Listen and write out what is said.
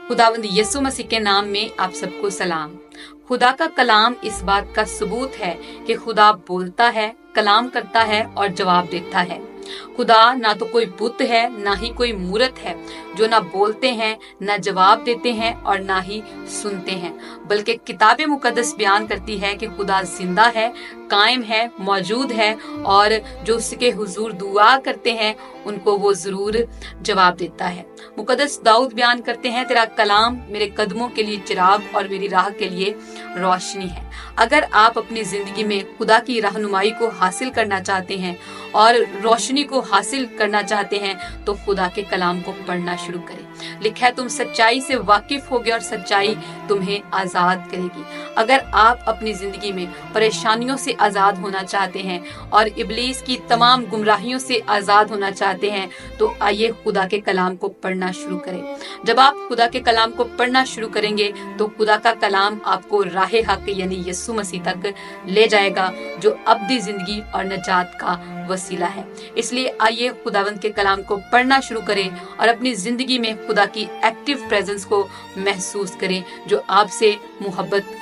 खुदावंद यीशु मसीह के नाम में आप सबको सलाम। खुदा का कलाम इस बात का सबूत है कि खुदा बोलता है, कलाम करता है और जवाब देता है। खुदा ना तो कोई बुत है, ना ही कोई मूरत है जो ना बोलते हैं, ना जवाब देते हैं और ना ही सुनते हैं, बल्कि किताब मुकद्दस बयान करती है कि खुदा जिंदा है, कायम है, मौजूद है और जो उसके हुजूर दुआ करते हैं उनको वो जरूर जवाब देता है। मुकद्दस दाऊद बयान करते हैं, तेरा कलाम मेरे कदमों के लिए चिराग और मेरी राह के लिए रोशनी है। अगर आप अपनी जिंदगी में खुदा की रहनुमाई को हासिल करना चाहते हैं और रोशनी को हासिल करना चाहते हैं तो खुदा के कलाम को पढ़ना शुरू करें। लिखा है, तुम सच्चाई से वाकिफ होगे और सच्चाई तुम्हें आजाद करेगी। अगर आप अपनी जिंदगी में परेशानियों से आजाद होना चाहते हैं और इब्लीस की तमाम गुमराहियों से आजाद होना चाहते हैं तो आइए खुदा के कलाम को पढ़ना शुरू करें। जब आप खुदा के कलाम को पढ़ना शुरू करेंगे तो खुदा का कलाम आपको राह हक यानी यीशु मसीह तक ले जाएगा, जो अब्दी जिंदगी और निजात का वसीला है। इसलिए आइए खुदावंद के कलाम को पढ़ना शुरू करें और अपनी जिंदगी में खुदा की एक्टिव प्रेजेंस को महसूस करें, जो आपसे मोहब्बत